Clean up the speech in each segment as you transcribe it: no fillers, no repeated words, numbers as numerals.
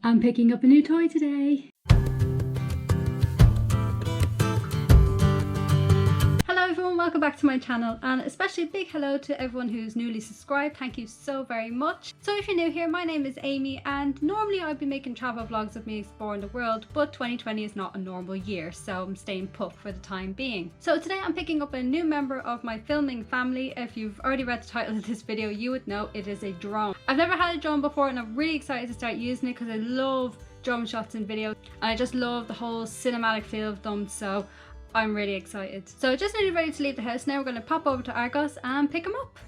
I'm picking up a new toy today. Hello everyone, welcome back to my channel, and especially a big hello to everyone who's newly subscribed. Thank you so very much. So if you're new here, my name is Amy, and normally I'd be making travel vlogs of me exploring the world, but 2020 is not a normal year, so I'm staying put for the time being. So today I'm picking up a new member of my filming family. If you've already read the title of this video, you would know it is a drone. I've never had a drone before, and I'm really excited to start using it because I love drone shots and videos, and I just love the whole cinematic feel of them, so I'm really excited. So just nearly ready to leave the house now. We're going to pop over to Argos and pick them up.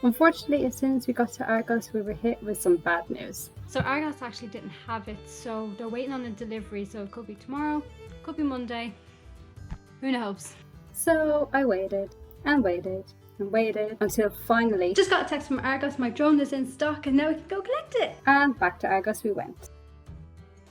Unfortunately, as soon as we got to Argos, we were hit with some bad news. So Argos actually didn't have it, so they're waiting on a delivery, so it could be tomorrow, could be Monday, who knows. So I waited and waited and waited until finally just got a text from Argos, my drone is in stock and now we can go collect it. And back to Argos we went.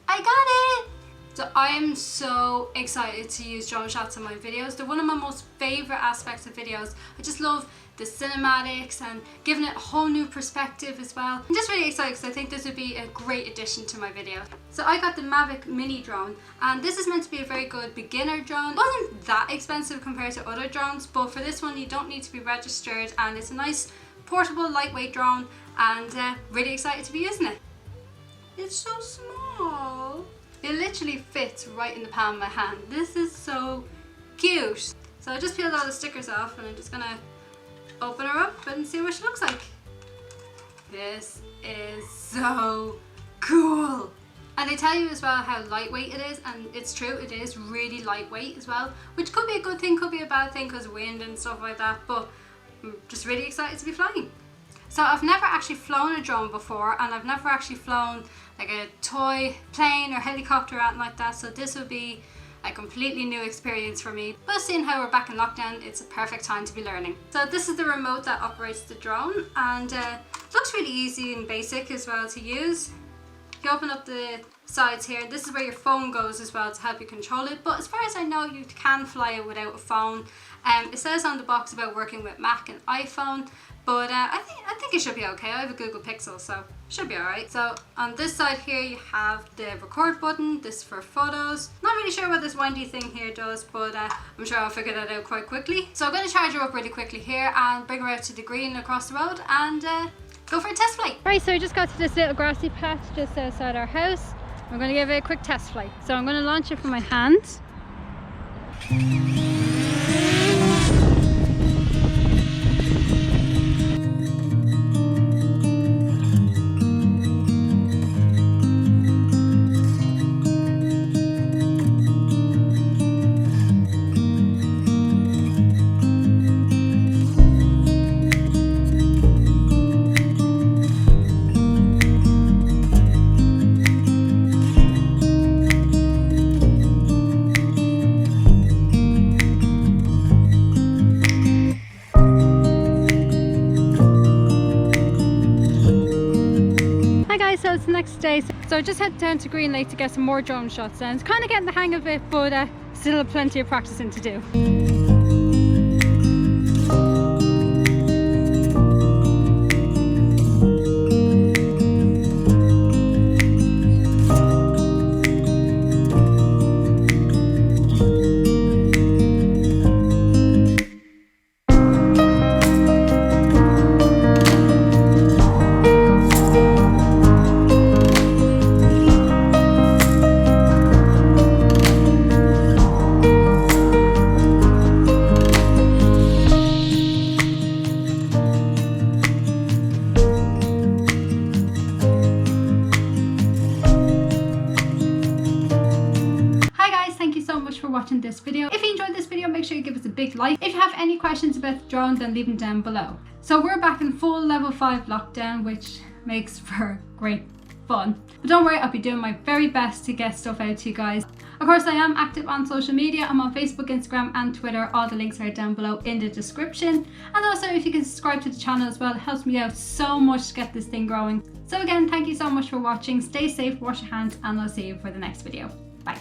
I got it! So I am so excited to use drone shots in my videos. They're one of my most favourite aspects of videos. I just love the cinematics and giving it a whole new perspective as well. I'm just really excited because I think this would be a great addition to my video. So I got the Mavic mini drone, and this is meant to be a very good beginner drone. It wasn't that expensive compared to other drones, but for this one you don't need to be registered, and it's a nice portable lightweight drone, and really excited to be using it. It's so small. It literally fits right in the palm of my hand. This is so cute. So I just peeled all the stickers off and I'm just gonna open her up and see what she looks like. This is so cool. And they tell you as well how lightweight it is, and it's true, it is really lightweight as well, which could be a good thing, could be a bad thing because of wind and stuff like that, but I'm just really excited to be flying. So I've never actually flown a drone before, and I've never actually flown like a toy plane or helicopter or anything like that, so this would be a completely new experience for me. But seeing how we're back in lockdown, it's a perfect time to be learning. So this is the remote that operates the drone, and looks really easy and basic as well to use. If you open up the sides here, this is where your phone goes as well to help you control it, but as far as I know you can fly it without a phone. It says on the box about working with Mac and iPhone, but I think it should be okay. I have a Google Pixel, so it should be alright. So on this side here you have the record button, this for photos. Not really sure what this windy thing here does, but I'm sure I'll figure that out quite quickly. So I'm going to charge her up really quickly here and bring her out to the green across the road and go for a test flight. Right, so we just got to this little grassy patch just outside our house. I'm going to give it a quick test flight. So I'm going to launch it from my hand. So it's the next day, so I just headed down to Green Lake to get some more drone shots, and it's kind of getting the hang of it, but still have plenty of practicing to do. For watching this video. If you enjoyed this video, make sure you give us a big like. If you have any questions about the drone, then leave them down below. So we're back in full level 5 lockdown, which makes for great fun. But don't worry, I'll be doing my very best to get stuff out to you guys. Of course, I am active on social media. I'm on Facebook, Instagram and Twitter. All the links are down below in the description. And also, if you can subscribe to the channel as well, it helps me out so much to get this thing growing. So again, thank you so much for watching. Stay safe, wash your hands, and I'll see you for the next video. Bye.